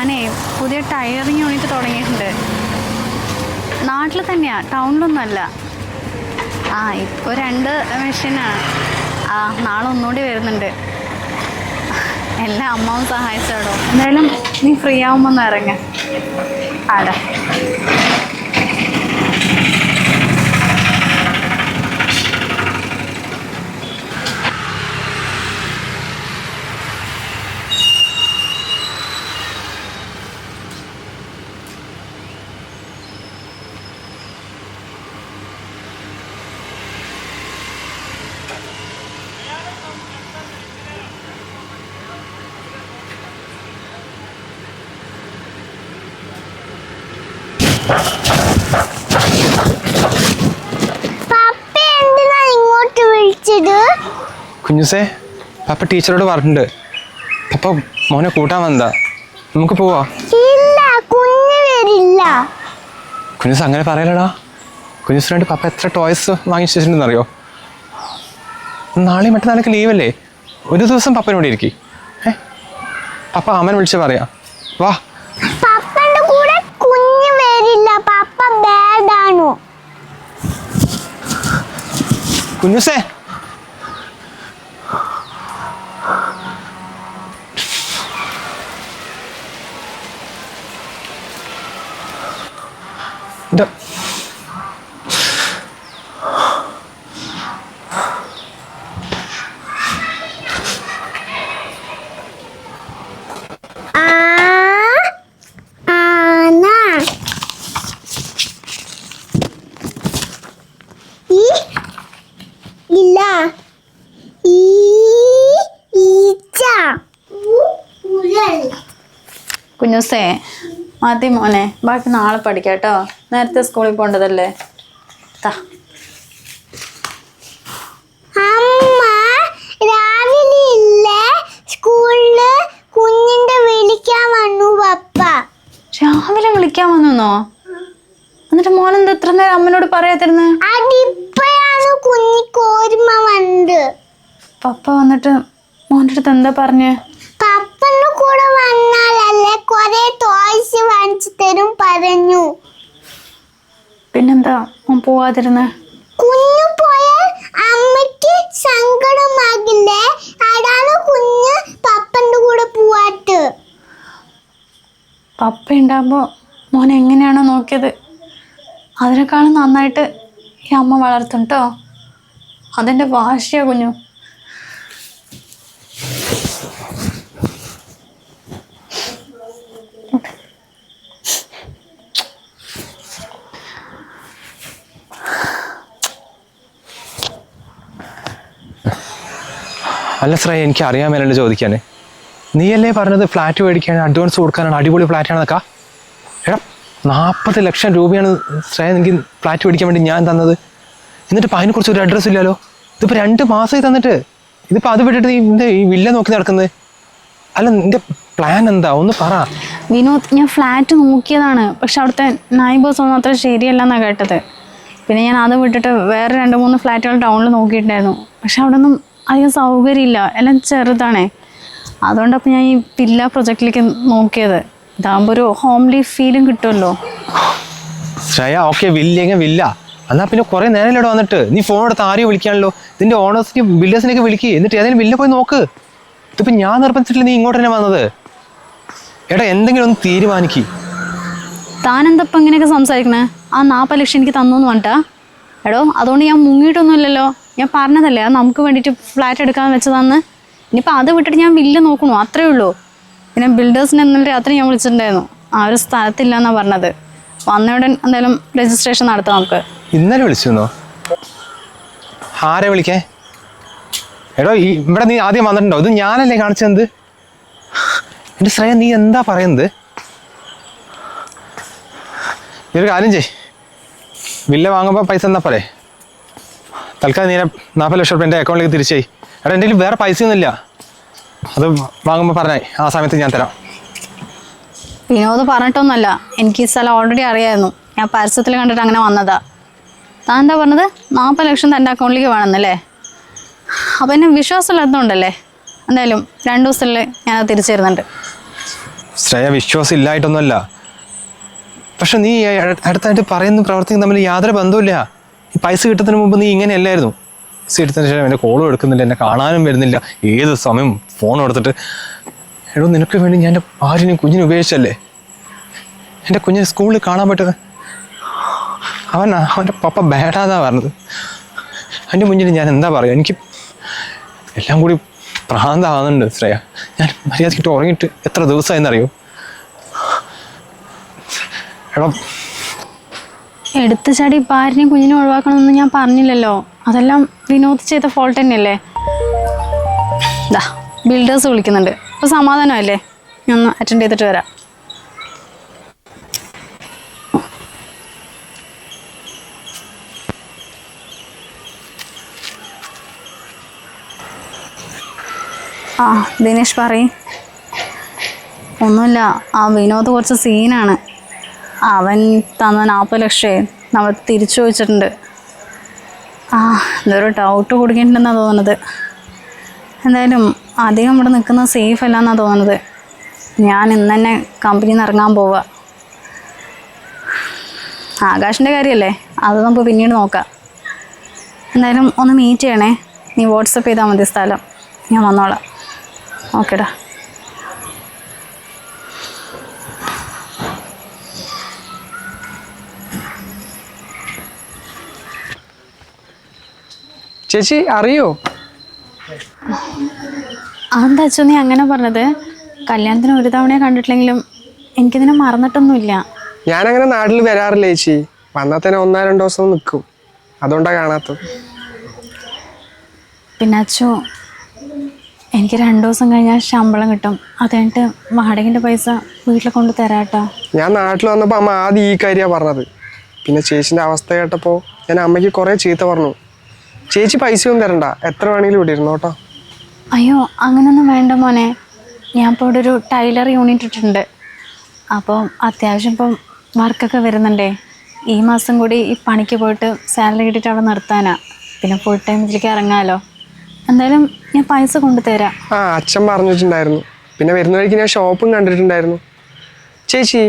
ഞാനേ പുതിയ tailoring unit തുടങ്ങിയിട്ടുണ്ട്. നാട്ടിൽ തന്നെയാണ്, ടൗണിലൊന്നുമല്ല. ഇപ്പോൾ 2 മെഷീനാണ്. നാളെ ഒന്നുകൂടി വരുന്നുണ്ട്. എല്ലാം അമ്മാവും സഹായിച്ചോടോ. എന്തായാലും നീ ഫ്രീ ആവുമ്പോൾ ഒന്ന് ഇറങ്ങ. ആടാ കുഞ്ഞുസേ, പപ്പ ടീച്ചറോട് പറഞ്ഞിട്ടുണ്ട്. പപ്പ മോനെ കൂട്ടാൻ വന്നതാ. നമുക്ക് പോവാ. കുഞ്ഞുസ് അങ്ങനെ പറയലടാ. കുഞ്ഞുസിന് വേണ്ടി പപ്പ എത്ര ടോയ്സ് വാങ്ങിച്ചു വെച്ചിട്ടുണ്ടെന്ന് അറിയോ? നാളെയും മറ്റന്നാളൊക്കെ ലീവല്ലേ, ഒരു ദിവസം പപ്പനോട് ഇരിക്കും. പപ്പ അമ്മനെ വിളിച്ച് പറയാ. വാ. കുഞ്ഞുസേ, കുഞ്ഞുസേ മതി മോനെ, ബാക്കി നാളെ പഠിക്കാം കേട്ടോ. നേരത്തെ സ്കൂളിൽ പോകേണ്ടതല്ലേ. രാവിലെ വിളിക്കാൻ വന്നോ? എന്നിട്ട് മോനെന്താ എത്ര നേരം അമ്മനോട് പറയാതിരുന്നു? പപ്പ വന്നിട്ട് മോൻ്റെ അടുത്ത് എന്താ പറഞ്ഞേ? പപ്പന്റെ കൂടെ വന്നാലല്ലേ കൊറേ ടോയ്സ് വാങ്ങിച്ചു തരും പറഞ്ഞു. പിന്നെന്താ മോൻ പോവാതിരുന്നേ? കുഞ്ഞു പോയാൽ അമ്മയ്ക്ക് സങ്കടമാകില്ലേ, അതാണ് കുഞ്ഞ് പപ്പന്റെ കൂടെ പോവാട്ട്. പപ്പ ഉണ്ടാകുമ്പോ മോൻ എങ്ങനെയാണോ നോക്കിയത് അതിനേക്കാളും നന്നായിട്ട് ഈ അമ്മ വളർത്തും കേട്ടോ. അതെന്റെ വാശിയാ കുഞ്ഞു. അല്ല ശ്രേയ, എനിക്ക് അറിയാൻ മേലല്ലോ ചോദിക്കാന്. നീയല്ലേ പറഞ്ഞത് ഫ്ലാറ്റ് മേടിക്കാൻ അഡ്വാൻസ് കൊടുക്കാനാണ്, അടിപൊളി ഫ്ലാറ്റാണെന്നൊക്കെ. എടാ 40 ലക്ഷം രൂപയാണ് ശ്രേയ എനിക്ക് ഫ്ലാറ്റ് മേടിക്കാൻ വേണ്ടി ഞാൻ തന്നത്. എന്നിട്ട് ഇപ്പം അതിനെക്കുറിച്ച് ഒരു അഡ്രസ്സ് ഇല്ലല്ലോ. ഇതിപ്പോൾ 2 മാസമായി തന്നിട്ട്. ഇതിപ്പോൾ അത് വിട്ടിട്ട് നീ നിന്റെ ഈ വില്ല നോക്കി നടക്കുന്നത്. അല്ല, നിന്റെ പ്ലാൻ എന്താ ഒന്ന് പറ. വിനോദ്, ഞാൻ ഫ്ലാറ്റ് നോക്കിയതാണ്, പക്ഷെ അവിടുത്തെ നൈബേഴ്സ് ഒന്നും അത്ര ശരിയല്ലെന്നാണ് കേട്ടത്. പിന്നെ ഞാൻ അത് വിട്ടിട്ട് വേറെ 2-3 ഫ്ലാറ്റുകൾ ടൗണിൽ നോക്കിയിട്ടുണ്ടായിരുന്നു. പക്ഷെ അവിടെ ഒന്നും അധികം സൗകര്യമില്ല, എല്ലാം ചെറുതാണേ. അതുകൊണ്ടപ്പോൾ ഞാൻ ഈ വില്ല പ്രൊജക്റ്റിലേക്ക് നോക്കിയത്. ഇതാകുമ്പോൾ ഒരു ഹോംലി ഫീലും കിട്ടുമല്ലോ. ശ്രേയ, ഓക്കെ വില്ലെങ്കിൽ വില്ല, എന്നാൽ പിന്നെ കുറേ നേരം ഇവിടെ വന്നിട്ട് നീ ഫോൺ എടുത്ത് ആരെയും വിളിക്കാണല്ലോ. ഇതിൻ്റെ ഓണേഴ്സിനെയും ബിൽഡേഴ്സിനെയൊക്കെ വിളിക്കുക, എന്നിട്ട് ഏതെങ്കിലും വില്ല പോയി നോക്ക്. ഇതിപ്പോൾ ഞാൻ നിർബന്ധിച്ചിട്ടില്ല നീ ഇങ്ങോട്ട് തന്നെ വന്നത്. എടാ, എന്തെങ്കിലും ഒന്ന് തീരുമാനിക്ക്. താനെന്തപ്പം ഇങ്ങനെയൊക്കെ സംസാരിക്കണേ? 40 ലക്ഷം എനിക്ക് തന്നു എന്ന് പറഞ്ഞിട്ടാ? എടോ, അതുകൊണ്ട് ഞാൻ മുങ്ങിയിട്ടൊന്നുമില്ലല്ലോ. ഞാൻ പറഞ്ഞതല്ലേ അത് നമുക്ക് വേണ്ടിയിട്ട് ഫ്ലാറ്റ് എടുക്കാൻ വെച്ചതാന്ന്. ഇനിയിപ്പോൾ അത് വിട്ടിട്ട് ഞാൻ വില്ല നോക്കണു, അത്രേ ഉള്ളൂ. പിന്നെ ബിൽഡേഴ്സിനെ ഇന്നലെ രാത്രി ഞാൻ വിളിച്ചിട്ടുണ്ടായിരുന്നു. ആ ഒരു സ്ഥലത്തില്ല എന്നാണ് പറഞ്ഞത്. വന്നയുടൻ എന്തായാലും രജിസ്ട്രേഷൻ നടത്താം നമുക്ക്. ഇന്നലെ വിളിച്ചിരുന്നോ? ആരെ വിളിക്കേ? എടോ, ഇവിടെ നീ ആദ്യം വന്നിട്ടുണ്ടോ? ഇത് ഞാനല്ലേ കാണിച്ചത്? എൻ്റെ ശ്രേയ, നീ എന്താ പറയുന്നത്? ഈ ഒരു കാര്യം ചെയ്, വില്ല വാങ്ങുമ്പോൾ പൈസ എന്നാ പോരെ. തൽക്കാലം നീ 40 ലക്ഷം രൂപ എൻ്റെ അക്കൗണ്ടിലേക്ക് തിരിച്ചേ. എടാ, എൻ്റെ കയ്യിൽ വേറെ പൈസയൊന്നുമില്ല. അത് വാങ്ങുമ്പോൾ പറഞ്ഞാൽ ആ സമയത്ത് ഞാൻ തരാം. വിനോദ് പറഞ്ഞിട്ടൊന്നുമല്ല, എനിക്ക് ഈ സ്ഥലം ഓൾറെഡി അറിയായിരുന്നു. ഞാൻ പരസ്യത്തിൽ കണ്ടിട്ട് അങ്ങനെ വന്നതാ. താൻ എന്താ പറഞ്ഞത്? 40 ലക്ഷം തൻ്റെ അക്കൗണ്ടിലേക്ക് വേണമെന്നല്ലേ? അപ്പോൾ എന്നെ വിശ്വാസമില്ലാത്തതുകൊണ്ടല്ലേ? എന്തായാലും 2 ദിവസത്തിൽ ഞാനത് തിരിച്ചു തരുന്നുണ്ട്. ശ്രേയ വിശ്വാസം ഇല്ലായിട്ടൊന്നുമല്ല. പക്ഷെ നീ അടുത്തായിട്ട് പറയുന്ന പ്രവർത്തിക്കുന്ന തമ്മിൽ യാതൊരു ബന്ധവുമില്ല. ഈ പൈസ കിട്ടുന്നതിന് മുമ്പ് നീ ഇങ്ങനെയല്ലായിരുന്നു. പൈസ എടുത്തതിന് ശേഷം എൻ്റെ കോളും എടുക്കുന്നില്ല, എന്നെ കാണാനും വരുന്നില്ല, ഏത് സമയം ഫോൺ എടുത്തിട്ട്. എടോ നിനക്ക് വേണ്ടി ഞാൻ എൻ്റെ ഭാര്യനെയും കുഞ്ഞിനെ ഉപയോഗിച്ചല്ലേ. എൻ്റെ കുഞ്ഞിനെ സ്കൂളിൽ കാണാൻ പറ്റുന്നത് അവൻ്റെ പപ്പ ബാഡാന്നാ പറഞ്ഞത്. എൻ്റെ മുന്നിൽ ഞാൻ എന്താ പറയുക, എനിക്ക് എല്ലാം കൂടി ഭ്രാന്താവുന്നുണ്ട് ശ്രേയ. ഞാൻ മര്യാദക്കിട്ട് ഉറങ്ങിയിട്ട് എത്ര ദിവസമായെന്നറിയോ. എടോ എടുത്ത് ചാടി ഭാര്യനെയും കുഞ്ഞിനെ ഒഴിവാക്കണമെന്ന് ഞാൻ പറഞ്ഞില്ലല്ലോ. അതെല്ലാം വിനോദ് ചെയ്ത ഫോൾട്ട് തന്നെയല്ലേ. ദാ ബിൽഡേഴ്സ് വിളിക്കുന്നുണ്ട്. അപ്പോൾ സമാധാനമല്ലേ, ഞാൻ ഒന്ന് അറ്റൻഡ് ചെയ്തിട്ട് വരാം. ആ ദിനേഷ് പറയ്. ഒന്നുമില്ല, ആ വിനോദ് കുറച്ച് സീനാണ്. അവൻ തന്ന 40 ലക്ഷം നമ്മൾ തിരിച്ചു ചോദിച്ചിട്ടുണ്ട്. ഇതൊരു ഡൗട്ട് കൊടുക്കേണ്ടെന്നാണ് തോന്നുന്നത്. എന്തായാലും അധികം ഇവിടെ നിൽക്കുന്നത് സേഫ് അല്ല എന്നാണ് തോന്നുന്നത്. ഞാൻ ഇന്ന് തന്നെ കമ്പനിയിൽ നിന്ന് ഇറങ്ങാൻ പോവുക. ആകാശിൻ്റെ കാര്യമല്ലേ, അത് നമുക്ക് പിന്നീട് നോക്കാം. എന്തായാലും ഒന്ന് മീറ്റ് ചെയ്യണേ. നീ വാട്സപ്പ് ചെയ്താൽ മതി സ്ഥലം, ഞാൻ വന്നോളാം. ഓക്കേടാ. ചേച്ചി അറിയോ? അതെന്താ അച്ഛൻ നീ അങ്ങനെ പറഞ്ഞത്? കല്യാണത്തിന് ഒരു തവണയെ കണ്ടിട്ടില്ലെങ്കിലും എനിക്കിതിനെ മറന്നിട്ടൊന്നുമില്ല. ഞാനങ്ങനെ നാട്ടിൽ വരാറില്ല ചേച്ചി. വന്നാൽ തന്നെ 1-2 ദിവസം നിൽക്കും, അതുകൊണ്ടാണ് കാണാത്തത്. പിന്നെ അച്ചു, എനിക്ക് 2 ദിവസം കഴിഞ്ഞാൽ ശമ്പളം കിട്ടും. അത് കഴിഞ്ഞിട്ട് വാടകൻ്റെ പൈസ വീട്ടിൽ കൊണ്ട് തരാട്ടോ. ഞാൻ നാട്ടിൽ വന്നപ്പോൾ അമ്മ ആദ്യം ഈ കാര്യമാണ് പറഞ്ഞത്. പിന്നെ ചേച്ചിൻ്റെ അവസ്ഥ കേട്ടപ്പോൾ ഞാൻ അമ്മയ്ക്ക് കുറേ ചീത്ത പറഞ്ഞു. ചേച്ചി പൈസയൊന്നും തരണ്ട, എത്ര വേണമെങ്കിലും ഇവിടെ ഇരുന്നു കേട്ടോ. അയ്യോ അങ്ങനൊന്നും വേണ്ട മോനെ. ഞാൻ ഇപ്പോൾ ഇവിടെ ഒരു ടൈലർ യൂണിറ്റ് ഇട്ടിട്ടുണ്ട്. അപ്പോൾ അത്യാവശ്യം ഇപ്പം വർക്കൊക്കെ വരുന്നുണ്ടേ. ഈ മാസം കൂടി ഈ പണിക്ക് പോയിട്ട് സാലറി കിട്ടിയിട്ട് അവിടെ നിർത്താനാ. പിന്നെ ഫുൾ ടൈം ഇതിലേക്ക് ഇറങ്ങാമല്ലോ. എന്തായാലും ഞാൻ പൈസ കൊണ്ടുതരാം. അച്ഛൻ പറഞ്ഞിട്ടുണ്ടായിരുന്നു. പിന്നെ വരുന്ന വഴിക്ക് ഞാൻ ഷോപ്പും കണ്ടിട്ടുണ്ടായിരുന്നു. ചേച്ചി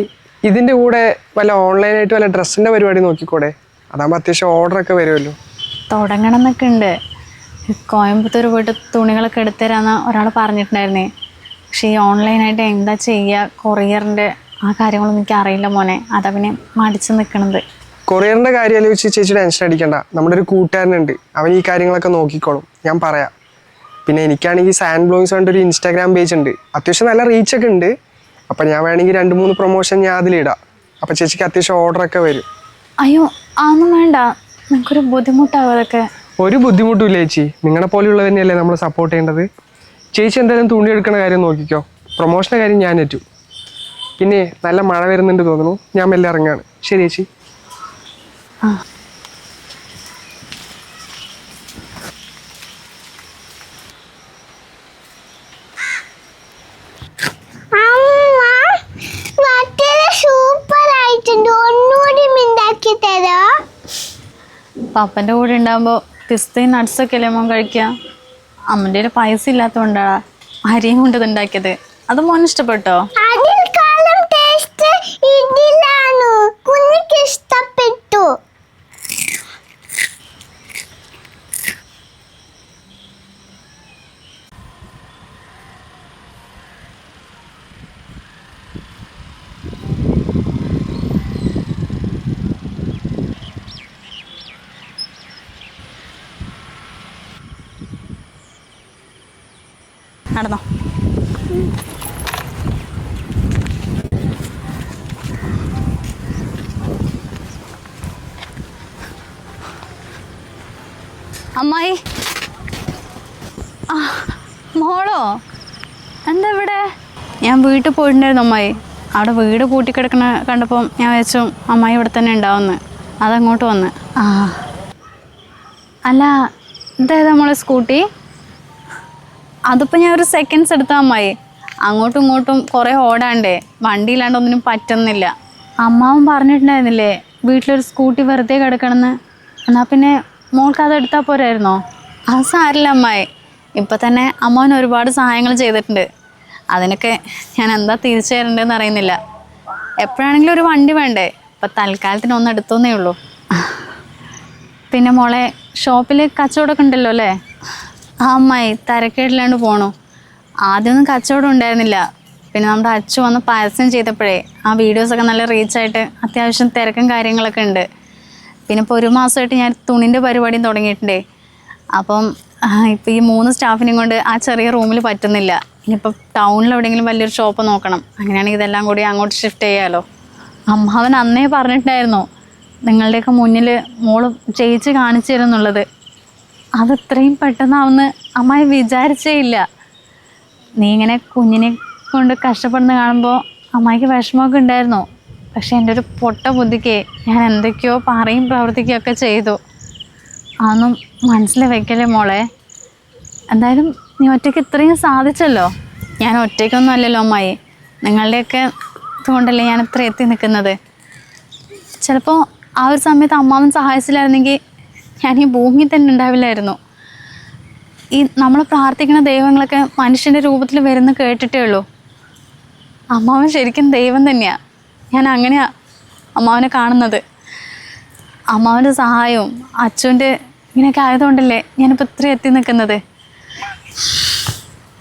ഇതിൻ്റെ കൂടെ വല്ല ഓൺലൈനായിട്ട് വല്ല ഡ്രസ്സിൻ്റെ പരിപാടി നോക്കിക്കൂടെ? അതാകുമ്പോൾ അത്യാവശ്യം ഓർഡറൊക്കെ വരുമല്ലോ. തുടങ്ങണം എന്നൊക്കെ ഉണ്ട്. കോയമ്പത്തൂർ പോയിട്ട് തുണികളൊക്കെ എടുത്തുതരാമെന്ന് ഒരാൾ പറഞ്ഞിട്ടുണ്ടായിരുന്നേ. പക്ഷേ ഈ ഓൺലൈനായിട്ട് എന്താ ചെയ്യുക, കൊറിയറിൻ്റെ ആ കാര്യങ്ങളൊന്നും എനിക്ക് അറിയില്ല മോനെ. അതാ പിന്നെ മടിച്ച് നിൽക്കണത്. കൊറിയറിൻ്റെ കാര്യം ആലോചിച്ച് ചേച്ചി ടെൻഷൻ അടിക്കണ്ട. നമ്മുടെ ഒരു കൂട്ടുകാരനുണ്ട്, അവൻ ഈ കാര്യങ്ങളൊക്കെ നോക്കിക്കോളും, ഞാൻ പറയാം. പിന്നെ എനിക്കാണെങ്കിൽ സാൻഡ് ബ്ലോഗ്സ് കൊണ്ട് ഒരു ഇൻസ്റ്റാഗ്രാം പേജ് ഉണ്ട്, അത്യാവശ്യം നല്ല റീച്ചൊക്കെ ഉണ്ട്. അപ്പം ഞാൻ വേണമെങ്കിൽ 2-3 പ്രൊമോഷൻ ഞാൻ അതിലിടാം. അപ്പം ചേച്ചിക്ക് അത്യാവശ്യം ഓർഡറൊക്കെ വരും. അയ്യോ അതൊന്നും വേണ്ട, നിങ്ങൾക്കൊരു ബുദ്ധിമുട്ടാവും അതൊക്കെ. ഒരു ബുദ്ധിമുട്ടും ഇല്ല ചേച്ചി, നിങ്ങളെ പോലെയുള്ളത് തന്നെയല്ലേ നമ്മൾ സപ്പോർട്ട് ചെയ്യേണ്ടത്. ചേച്ചി എന്തായാലും തുണി എടുക്കുന്ന കാര്യം നോക്കിക്കോ, പ്രൊമോഷൻ്റെ കാര്യം ഞാൻ ഏറ്റു. പിന്നെ നല്ല മഴ വരുന്നുണ്ട് തോന്നുന്നു, ഞാൻ മെല്ലെ ഇറങ്ങാണ്. ശരി ചേച്ചി. പപ്പൻ്റെ കൂടെ ഉണ്ടാകുമ്പോൾ പിസ്തയും നട്ട്സൊക്കെ അല്ലേ മോൻ കഴിക്കുക. അമ്മൻ്റെ ഒരു പൈസ ഇല്ലാത്തതുകൊണ്ടാണ് അരിയും കൊണ്ട് ഇത് ഉണ്ടാക്കിയത്. അത് മോൻ ഇഷ്ടപ്പെട്ടോ? ഇഷ്ടപ്പെട്ടു. നടന്നോ. അമ്മായി, മോളോ എന്താ ഇവിടെ? ഞാൻ വീട്ടിൽ പോയിട്ടുണ്ടായിരുന്നു അമ്മായി. അവിടെ വീട് പൂട്ടിക്കിടക്കണ കണ്ടപ്പോൾ ഞാൻ വെച്ചു അമ്മായി ഇവിടെ തന്നെ ഉണ്ടാവുമെന്ന്. അതങ്ങോട്ട് വന്ന്. അല്ല ഇതേതാ മോളെ സ്കൂട്ടി? അതിപ്പോൾ ഞാൻ ഒരു സെക്കൻഡ്സ് എടുത്താൽ അമ്മായി. അങ്ങോട്ടും ഇങ്ങോട്ടും കുറേ ഓടാണ്ടേ, വണ്ടിയില്ലാണ്ട് ഒന്നിനും പറ്റുന്നില്ല. അമ്മാവും പറഞ്ഞിട്ടുണ്ടായിരുന്നില്ലേ വീട്ടിലൊരു സ്കൂട്ടി വെറുതെ കിടക്കണമെന്ന്. എന്നാൽ പിന്നെ മോൾക്ക് അത് എടുത്താൽ പോരായിരുന്നോ? അത് സാരില്ല അമ്മായി. ഇപ്പം തന്നെ അമ്മാവൻ ഒരുപാട് സഹായങ്ങൾ ചെയ്തിട്ടുണ്ട്. അതിനൊക്കെ ഞാൻ എന്താ തിരിച്ചു തരേണ്ടതെന്ന് അറിയുന്നില്ല. എപ്പോഴാണെങ്കിലും ഒരു വണ്ടി വേണ്ടേ? ഇപ്പം തൽക്കാലത്തിന് ഒന്ന് എടുത്തോന്നേ ഉള്ളൂ. പിന്നെ മോളെ, ഷോപ്പിൽ കച്ചവടമൊക്കെ ഉണ്ടല്ലോ അല്ലേ? ആ അമ്മായി തിരക്കേടില്ലാണ്ട് പോണു. ആദ്യമൊന്നും കച്ചവടം ഉണ്ടായിരുന്നില്ല. പിന്നെ നമ്മുടെ അച്ചു വന്ന് പരസ്യം ചെയ്തപ്പോഴേ ആ വീഡിയോസൊക്കെ നല്ല റീച്ചായിട്ട് അത്യാവശ്യം തിരക്കും കാര്യങ്ങളൊക്കെ ഉണ്ട്. പിന്നെ ഇപ്പോൾ 1 മാസമായിട്ട് ഞാൻ തുണിൻ്റെ പരിപാടിയും തുടങ്ങിയിട്ടുണ്ടേ. അപ്പം ഇപ്പോൾ ഈ 3 സ്റ്റാഫിനെയും കൊണ്ട് ആ ചെറിയ റൂമിൽ പറ്റുന്നില്ല. ഇനിയിപ്പോൾ ടൗണിൽ എവിടെയെങ്കിലും വലിയൊരു ഷോപ്പ് നോക്കണം. അങ്ങനെയാണെങ്കിൽ ഇതെല്ലാം കൂടി അങ്ങോട്ട് ഷിഫ്റ്റ് ചെയ്യാമല്ലോ. അമ്മാവൻ അന്നേ പറഞ്ഞിട്ടുണ്ടായിരുന്നു നിങ്ങളുടെയൊക്കെ മുന്നിൽ മോള് ജയിച്ച് കാണിച്ചു തരുന്നുള്ളത്. അതത്രയും പെട്ടെന്നാവുമെന്ന് അമ്മായി വിചാരിച്ചേ ഇല്ല. നീ ഇങ്ങനെ കുഞ്ഞിനെ കൊണ്ട് കഷ്ടപ്പെടുന്ന കാണുമ്പോൾ അമ്മായിക്ക് വിഷമമൊക്കെ ഉണ്ടായിരുന്നു. പക്ഷെ എൻ്റെ ഒരു പൊട്ട ബുദ്ധിക്ക് ഞാൻ എന്തൊക്കെയോ പറയും പ്രവർത്തിക്കുകയൊക്കെ ചെയ്തു. അതൊന്നും മനസ്സിൽ വെക്കല്ലേ മോളെ. എന്തായാലും നീ ഒറ്റയ്ക്ക് ഇത്രയും സാധിച്ചല്ലോ. ഞാൻ ഒറ്റയ്ക്കൊന്നും അല്ലല്ലോ അമ്മായി, നിങ്ങളുടെയൊക്കെ ഇതുകൊണ്ടല്ലേ ഞാൻ ഇത്ര എത്തി നിൽക്കുന്നത്. ചിലപ്പോൾ ആ ഒരു സമയത്ത് അമ്മാവൻ സഹായിച്ചില്ലായിരുന്നെങ്കിൽ ഞാൻ ഈ ഭൂമിയിൽ തന്നെ ഉണ്ടാവില്ലായിരുന്നു. ഈ നമ്മൾ പ്രാർത്ഥിക്കുന്ന ദൈവങ്ങളൊക്കെ മനുഷ്യൻ്റെ രൂപത്തിൽ വരുന്ന കേട്ടിട്ടേ ഉള്ളൂ. അമ്മാവൻ ശരിക്കും ദൈവം തന്നെയാണ്. ഞാൻ അങ്ങനെയാണ് അമ്മാവനെ കാണുന്നത്. അമ്മാവൻ്റെ സഹായവും അച്ഛൻ്റെ ഇങ്ങനെയൊക്കെ ആയതുകൊണ്ടല്ലേ ഞാനിപ്പോൾ ഇത്രയും എത്തി നിൽക്കുന്നത്.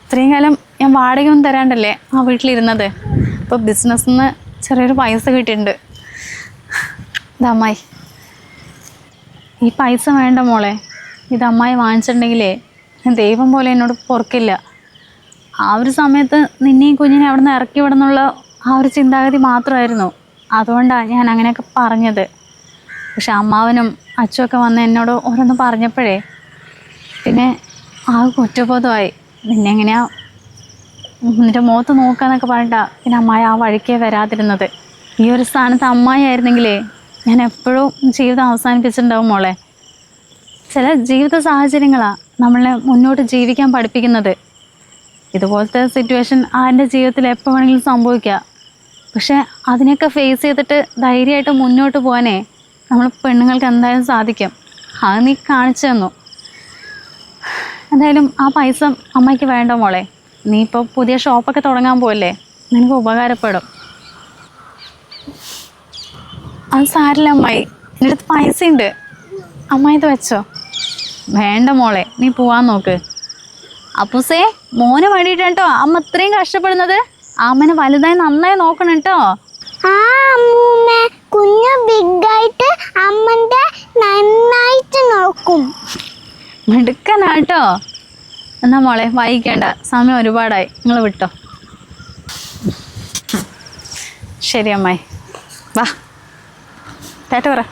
ഇത്രയും കാലം ഞാൻ വാടകയൊന്നും തരാണ്ടല്ലേ ആ വീട്ടിലിരുന്നത്. ഇപ്പോൾ ബിസിനസ്സിൽ നിന്ന് ചെറിയൊരു പൈസ കിട്ടിയിട്ടുണ്ട്. ഇത് അമ്മായി, ഈ പൈസ വേണ്ട മോളെ. ഇത് അമ്മായി വാങ്ങിച്ചിട്ടുണ്ടെങ്കിലേ ദൈവം പോലെ എന്നോട് പൊറുക്കില്ല. ആ ഒരു സമയത്ത് നിന്നെയും കുഞ്ഞിനെ അവിടെ നിന്ന് ഇറക്കി വിടുന്നുള്ള ആ ഒരു ചിന്താഗതി മാത്രമായിരുന്നു. അതുകൊണ്ടാണ് ഞാൻ അങ്ങനെയൊക്കെ പറഞ്ഞത്. പക്ഷെ അമ്മാവനും അച്ഛനൊക്കെ വന്ന് എന്നോട് ഓരോന്ന് പറഞ്ഞപ്പോഴേ പിന്നെ ആ കുറ്റബോധമായി. നിന്നെ എങ്ങനെയാ നിൻ്റെ മുഖത്ത് നോക്കാന്നൊക്കെ പറഞ്ഞിട്ടാണ് പിന്നെ അമ്മായി ആ വഴിക്കേ വരാതിരുന്നത്. ഈ ഒരു സ്ഥാനത്ത് അമ്മായി ആയിരുന്നെങ്കിലേ ഞാൻ എപ്പോഴും ജീവിതം അവസാനിപ്പിച്ചിട്ടുണ്ടാവും മോളെ. ചില ജീവിത സാഹചര്യങ്ങളാണ് നമ്മളെ മുന്നോട്ട് ജീവിക്കാൻ പഠിപ്പിക്കുന്നത്. ഇതുപോലത്തെ സിറ്റുവേഷൻ ആരുടെ ജീവിതത്തിൽ എപ്പോൾ വേണമെങ്കിലും സംഭവിക്കുക. പക്ഷെ അതിനെയൊക്കെ ഫേസ് ചെയ്തിട്ട് ധൈര്യമായിട്ട് മുന്നോട്ട് പോകാനേ നമ്മൾ പെണ്ണുങ്ങൾക്ക് എന്തായാലും സാധിക്കും. അത് നീ കാണിച്ചു തന്നു. എന്തായാലും ആ പൈസ അമ്മയ്ക്ക് വേണ്ട മോളെ. നീ ഇപ്പോൾ പുതിയ ഷോപ്പൊക്കെ തുടങ്ങാൻ പോവല്ലേ, നിനക്ക് ഉപകാരപ്പെടും. അത് സാരില്ല അമ്മായി, എൻ്റെ അടുത്ത് പൈസ ഉണ്ട്, അമ്മായി ഇത് വെച്ചോ. വേണ്ട മോളെ, നീ പോവാൻ നോക്ക്. അപ്പൂസേ, മോന് വേണ്ടിയിട്ട് കേട്ടോ അമ്മ ഇത്രയും കഷ്ടപ്പെടുന്നത്. അമ്മനെ വലുതായി നന്നായി നോക്കണം കേട്ടോ. ആ അമ്മൂമ്മ, കുഞ്ഞ് ബിഗായിട്ട് അമ്മന്റെ നന്നായിട്ട് നോക്കും. മിടുക്കനാട്ടോ. എന്നാ മോളെ വൈകിക്കേണ്ട, സമയം ഒരുപാടായി, നിങ്ങൾ വിട്ടോ. ശരി അമ്മായി, വാ ടാറ്റ പറ.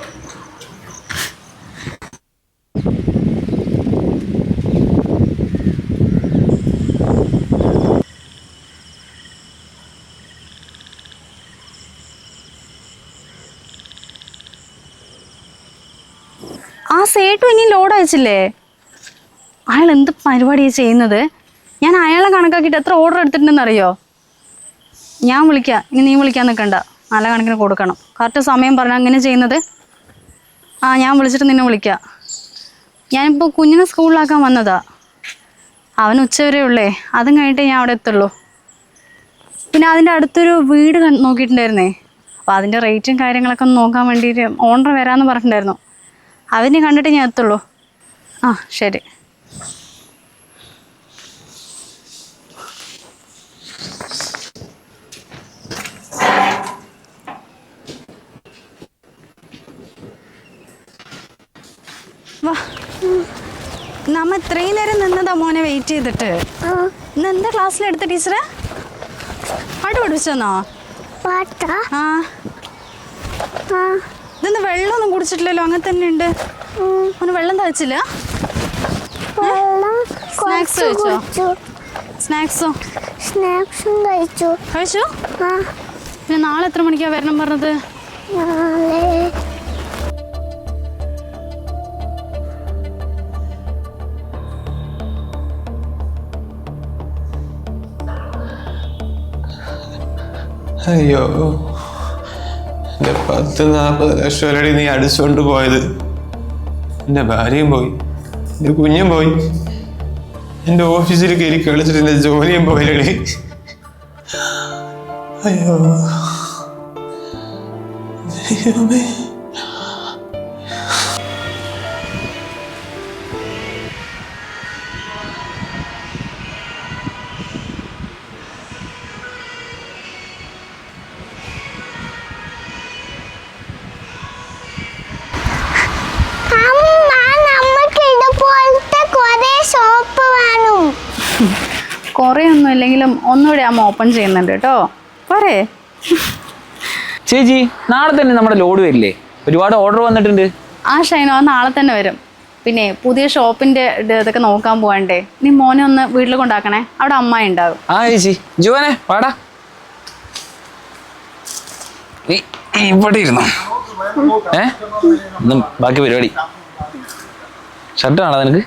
ആ സേട്ടു ഇനി ലോഡ് അയച്ചില്ലേ? അയാൾ എന്ത് പരിപാടിയാണ് ചെയ്യുന്നത്? ഞാൻ അയാളെ കണക്കാക്കിയിട്ട് എത്ര ഓർഡർ എടുത്തിട്ടുണ്ടെന്ന് അറിയോ? ഞാൻ വിളിക്കാം, ഇനി നീ വിളിക്കാൻ നിൽക്കണ്ട. നല്ല കണക്കിന് കൊടുക്കണം. കറക്റ്റ് സമയം പറഞ്ഞാൽ അങ്ങനെ ചെയ്യുന്നത്. ആ, ഞാൻ വിളിച്ചിട്ട് നിന്നെ വിളിക്കാം. ഞാനിപ്പോൾ കുഞ്ഞിനെ സ്കൂളിലാക്കാൻ വന്നതാ. അവൻ ഉച്ചവരെ ഉള്ളേ, അതും കഴിഞ്ഞിട്ടേ ഞാൻ അവിടെ എത്തുള്ളൂ. പിന്നെ അതിൻ്റെ അടുത്തൊരു വീട് നോക്കിയിട്ടുണ്ടായിരുന്നേ. അപ്പോൾ അതിൻ്റെ റേറ്റും കാര്യങ്ങളൊക്കെ ഒന്ന് നോക്കാൻ വേണ്ടിയിട്ട് ഓണർ വരാമെന്ന് പറഞ്ഞിട്ടുണ്ടായിരുന്നു. അതിനെ കണ്ടിട്ട് ഞാൻ എത്തുള്ളൂ. ആ ശരി. വാ, നമ്മ ഇത്രയും നേരം നിന്നതാ മോനെ വെയിറ്റ് ചെയ്തിട്ട്. ഇന്ന് എന്താ ക്ലാസ്സിലെടുത്ത ടീച്ചറെ? പാട്ട് പഠിപ്പിച്ചെന്നോ? പാട്ടാ? ആ, ഇതെന്താ വെള്ളമൊന്നും കുടിച്ചിട്ടില്ലല്ലോ? അങ്ങനെ തന്നെ ഉണ്ട്. അവന് വെള്ളം തയ്ച്ചില്ല? സ്നാക്സ് കഴിച്ചോ? സ്നാക്സും കഴിച്ചു. കഴിച്ചു? പിന്നെ നാളെ എത്ര മണിക്കാ വരണം പറഞ്ഞത്? അയ്യോ, എൻ്റെ 40-40 ലക്ഷം അല്ലടി നീ അടിച്ചുകൊണ്ട് പോയത്. എൻ്റെ ഭാര്യയും പോയി, എൻ്റെ കുഞ്ഞും പോയി, എൻ്റെ ഓഫീസിൽ കയറി കളിച്ചിട്ട് എൻ്റെ ജോലിയും പോയില്ലടി. അയ്യോ ദൈവമേ. അമ്മ നമുക്ക് ഇതുപോലത്തെ കുറെ ഷോപ്പ് വേണം. കുറേ ഒന്നും ഇല്ലെങ്കിലും ഒന്നുകൂടി അമ്മ ഓപ്പൺ ചെയ്യുന്നുണ്ട് കേട്ടോ. പോരേ? ചേച്ചി നാളെ തന്നെ നമ്മുടെ ലോഡ് വരില്ലേ? ഒരുപാട് ഓർഡർ വന്നിട്ടുണ്ട്. ആ ഷൈനോ അത് നാളെ തന്നെ വരും. പിന്നെ പുതിയ ഷോപ്പിന്റെ ഇതൊക്കെ നോക്കാൻ പോകണ്ടേ. നീ മോനെ ഒന്ന് വീട്ടിൽ കൊണ്ടാക്കണേ, അവിടെ അമ്മായി ഉണ്ടാകും. ആ ചേച്ചി ജുവനെ വാടാ, നീ ഇവിടെ ഇരുന്നു. ഒന്നും ബാക്കി പരിപാടി ഷർട്ട് ആണോ നിനക്ക്?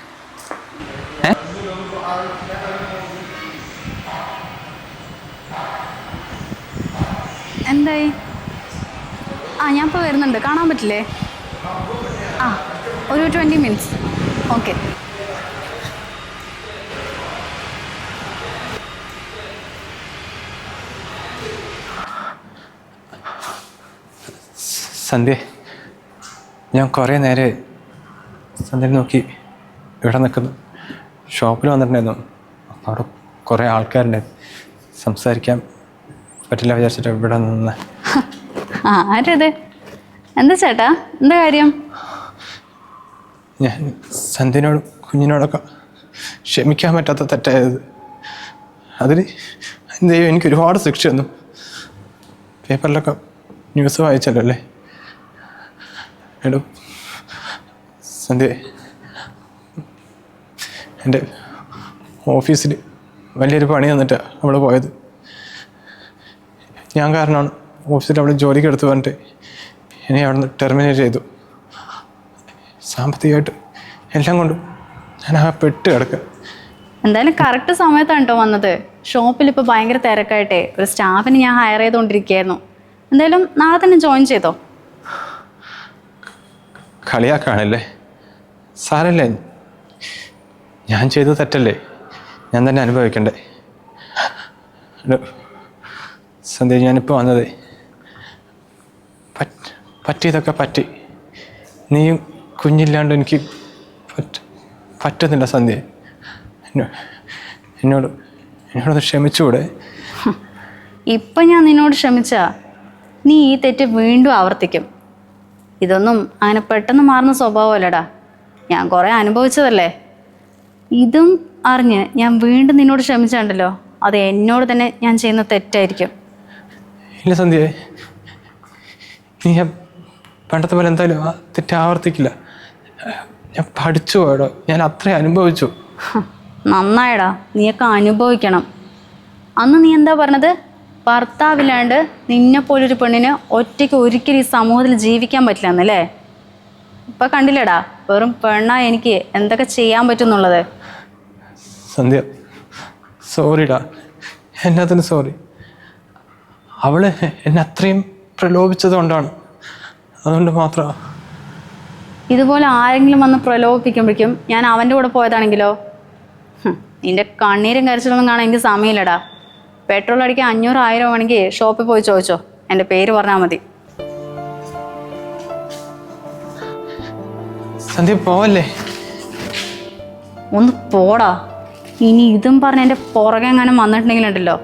എന്തായി? ഞാൻ ഇപ്പോൾ വരുന്നുണ്ട്, കാണാൻ പറ്റില്ലേ? ഒരു 20 minutes. ഓക്കെ. സന്ധ്യ, ഞാൻ കുറേ നേരെ സന്ധ്യ നോക്കി ഇവിടെ നിൽക്കുന്നു. ഷോപ്പിൽ വന്നിട്ടുണ്ടായിരുന്നു. അപ്പോൾ അവിടെ കുറേ ആൾക്കാരുണ്ടായിരുന്നു. സംസാരിക്കാൻ പറ്റില്ല വിചാരിച്ചിട്ട് ഇവിടെ നിന്ന്. ആരത്? എന്താ ചേട്ടാ, എന്താ കാര്യം? ഞാൻ സന്ധ്യനോടും കുഞ്ഞിനോടൊക്കെ ക്ഷമിക്കാൻ പറ്റാത്ത തെറ്റായത്. അതിന് ദൈവം എനിക്ക് ഒരുപാട് ശിക്ഷ തന്നു. പേപ്പറിലൊക്കെ ന്യൂസ് വായിച്ചല്ലോ അല്ലേ? എടോ സന്ധ്യ, എൻ്റെ ഓഫീസിൽ വലിയൊരു പണി തന്നിട്ടാണ് അവൾ പോയത്. ഞാൻ കാരണമാണ് ഓഫീസിൽ അവിടെ ജോലിക്ക് എടുത്ത് പറഞ്ഞിട്ട് എന്നെ അവിടെ നിന്ന് ടെർമിനേറ്റ് ചെയ്തു. സാമ്പത്തികമായിട്ട് എല്ലാം കൊണ്ടും ഞാൻ ആ പെട്ട് കിടക്കുക. എന്തായാലും കറക്റ്റ് സമയത്താണ് കേട്ടോ വന്നത്. ഷോപ്പിൽ ഇപ്പോൾ ഭയങ്കര തിരക്കായിട്ടേ ഒരു സ്റ്റാഫിനെ ഞാൻ ഹയർ ചെയ്തുകൊണ്ടിരിക്കുകയായിരുന്നു. എന്തായാലും നാളെ തന്നെ ജോയിൻ ചെയ്തോ. കളിയാക്കാണല്ലേ? സാരല്ലേ, ഞാൻ ചെയ്ത തെറ്റല്ലേ, ഞാൻ തന്നെ അനുഭവിക്കണ്ടേ? സന്ധ്യ, ഞാനിപ്പോൾ വന്നത് പറ്റിയതൊക്കെ പറ്റി. നീയും കുഞ്ഞില്ലാണ്ട് എനിക്ക് പറ്റുന്നില്ല സന്ധ്യ. എന്നോട് ക്ഷമിച്ചുകൂടെ? ഇപ്പം ഞാൻ നിന്നോട് ക്ഷമിച്ചാ നീ ഈ തെറ്റ് വീണ്ടും ആവർത്തിക്കും. ഇതൊന്നും അങ്ങനെ പെട്ടെന്ന് മാറുന്ന സ്വഭാവമല്ലടാ. ഞാൻ കുറേ അനുഭവിച്ചതല്ലേ. ഇതും അറിഞ്ഞ് ഞാൻ വീണ്ടും നിന്നോട് ക്ഷമിച്ചിട്ടുണ്ടല്ലോ, അത് എന്നോട് തന്നെ ഞാൻ ചെയ്യുന്ന തെറ്റായിരിക്കും. ഇല്ല സന്ധ്യ, നീ പണ്ടത്തെ പോലെ എന്തായാലും ആ തെറ്റ് ആവർത്തിക്കില്ല. ഞാൻ പഠിച്ചു പോയടോ, ഞാൻ അത്രയും അനുഭവിച്ചു. നന്നായടാ, നീയൊക്കെ അനുഭവിക്കണം. അന്ന് നീ എന്താ പറഞ്ഞത്? ഭർത്താവില്ലാണ്ട് നിന്നെപ്പോലൊരു പെണ്ണിന് ഒറ്റയ്ക്ക് ഒരിക്കലും ഈ സമൂഹത്തിൽ ജീവിക്കാൻ പറ്റില്ല എന്നല്ലേ? ഇപ്പം കണ്ടില്ലടാ, വെറും പെണ്ണാ എനിക്ക് എന്തൊക്കെ ചെയ്യാൻ പറ്റും എന്നുള്ളത്. സന്ധ്യ, സോറിടാ, എന്നാത്തിന് സോറി. അവള് എന്നെ അത്രയും പ്രലോഭിച്ചത് കൊണ്ടാണ്, അതുകൊണ്ട് മാത്രമാണ്. ഇതുപോലെ ആരെങ്കിലും വന്ന് പ്രലോഭിപ്പിക്കുമ്പോഴേക്കും ഞാൻ അവൻ്റെ കൂടെ പോയതാണെങ്കിലോ? നിന്റെ കണ്ണീരും കരച്ചിലൊന്നും കാണാൻ എനിക്ക് സമയമില്ലടാ. പെട്രോൾ അടിക്കാൻ 500-1000 ആണെങ്കിൽ ഷോപ്പിൽ പോയി ചോദിച്ചോ, എൻ്റെ പേര് പറഞ്ഞാൽ മതി. സന്ധ്യ പോവല്ലേ? ഒന്ന് പോടാ. ഇനി ഇതും പറഞ്ഞ് എൻ്റെ പുറകെ എങ്ങാനും വന്നിട്ടുണ്ടെങ്കിലുണ്ടല്ലോ,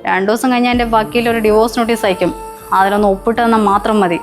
2 ദിവസം കഴിഞ്ഞാൽ എൻ്റെ വക്കീൽ ഒരു ഡിവോഴ്സ് നോട്ടീസ് അയക്കും. അതിലൊന്ന് ഒപ്പിട്ട് തന്നാൽ മാത്രം മതി.